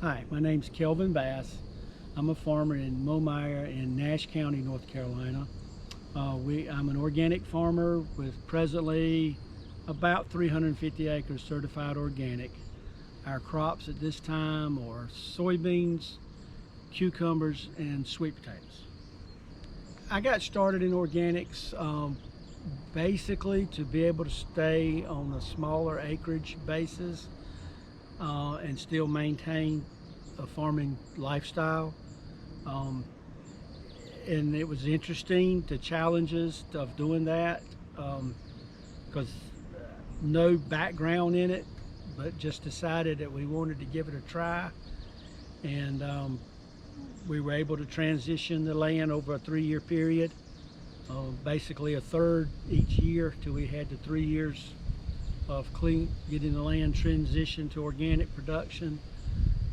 Hi, my name's Kelvin Bass. I'm a farmer in Momeyer in Nash County, North Carolina. I'm an organic farmer with presently about 350 acres certified organic. Our crops at this time are soybeans, cucumbers, and sweet potatoes. I got started in organics basically to be able to stay on a smaller acreage basis and still maintain a farming lifestyle. Um, and it was interesting, the challenges of doing that, because no background in it, but just decided that we wanted to give it a try. And we were able to transition the land over a 3-year period, basically a third each year till we had the 3 years of getting the land transitioned to organic production.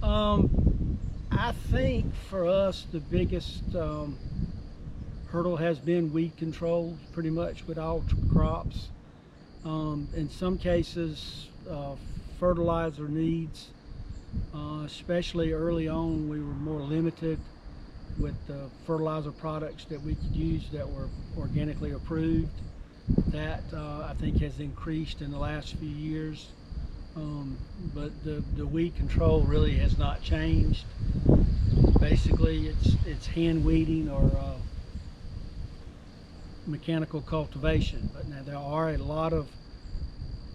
I think for us the biggest hurdle has been weed control, pretty much with all crops. In some cases, fertilizer needs, especially early on, we were more limited with the fertilizer products that we could use that were organically approved. That I think has increased in the last few years, but the weed control really has not changed. Basically, it's hand weeding or mechanical cultivation. But now there are a lot of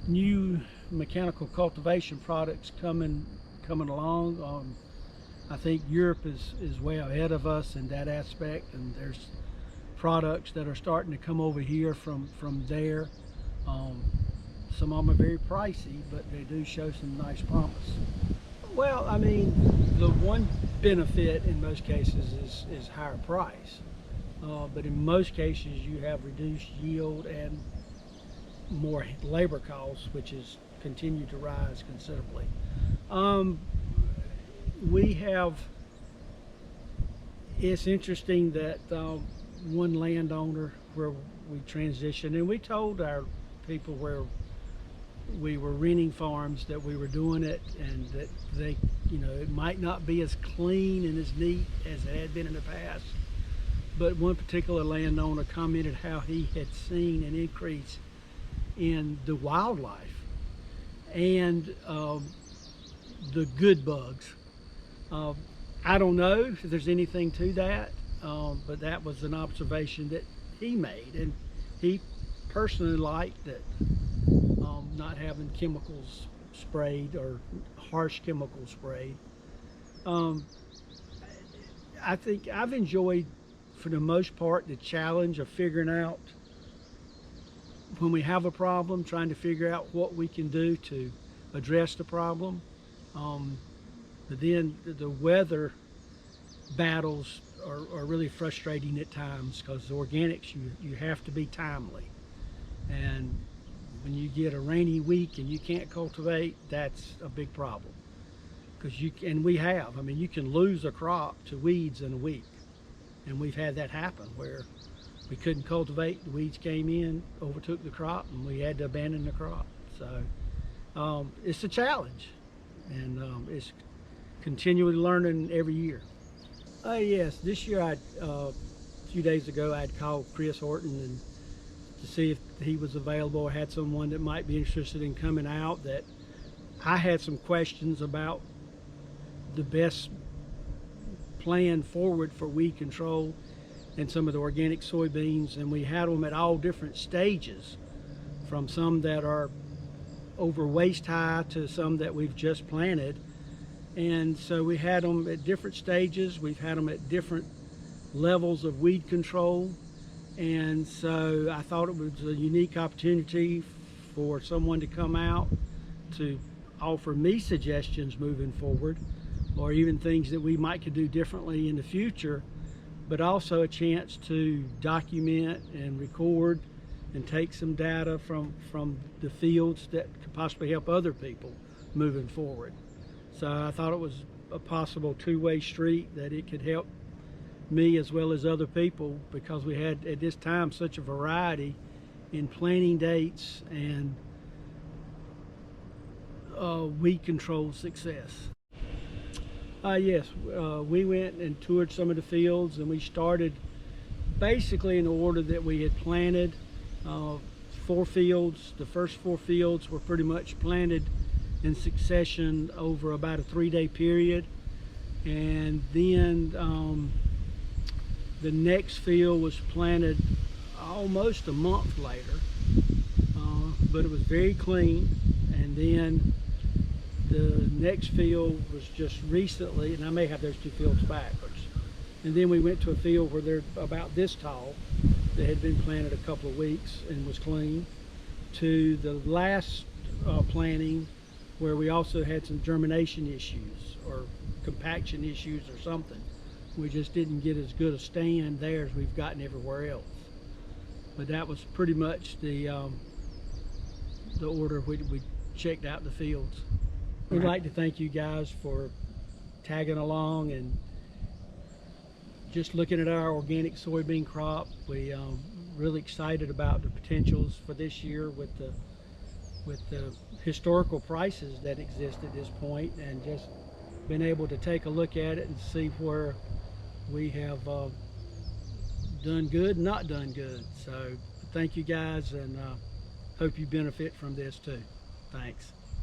new mechanical cultivation products coming along. I think Europe is way ahead of us in that aspect, and there's products that are starting to come over here from there. Some of them are very pricey, but they do show some nice promise. Well, I mean, the one benefit in most cases is higher price, but in most cases you have reduced yield and more labor costs, which has continued to rise considerably. It's interesting that one landowner where we transitioned, and we told our people where we were renting farms that we were doing it, and that they, it might not be as clean and as neat as it had been in the past. But one particular landowner commented how he had seen an increase in the wildlife and the good bugs. I don't know if there's anything to that, but that was an observation that he made, and he personally liked it, not having chemicals sprayed or harsh chemicals sprayed. I think I've enjoyed, for the most part, the challenge of figuring out when we have a problem, trying to figure out what we can do to address the problem. But then the weather battles are really frustrating at times, because the organics, you have to be timely. And when you get a rainy week and you can't cultivate, that's a big problem. Because you can lose a crop to weeds in a week. And we've had that happen where we couldn't cultivate, the weeds came in, overtook the crop, and we had to abandon the crop. So it's a challenge, and it's continually learning every year. Yes, this year a few days ago I'd called Chris Horton and to see if he was available or had someone that might be interested in coming out. That I had some questions about the best plan forward for weed control and some of the organic soybeans, and we had them at all different stages, from some that are over waist high to some that we've just planted. And so we had them at different stages. We've had them at different levels of weed control. And so I thought it was a unique opportunity for someone to come out to offer me suggestions moving forward, or even things that we might could do differently in the future, but also a chance to document and record and take some data from the fields that could possibly help other people moving forward. So I thought it was a possible two-way street, that it could help me as well as other people, because we had at this time such a variety in planting dates and weed control success. Yes, we went and toured some of the fields, and we started basically in the order that we had planted. 4 fields. The first 4 fields were pretty much planted in succession over about a 3-day period, and then the next field was planted almost a month later, but it was very clean. And then the next field was just recently, and I may have those 2 fields backwards. And then we went to a field where they're about this tall that had been planted a couple of weeks and was clean, to the last planting where we also had some germination issues or compaction issues or something. We just didn't get as good a stand there as we've gotten everywhere else. But that was pretty much the order we checked out the fields. We'd like to thank you guys for tagging along and just looking at our organic soybean crop. We really excited about the potentials for this year with the historical prices that exist at this point, and just been able to take a look at it and see where we have done good and not done good. So thank you guys, and hope you benefit from this too. Thanks.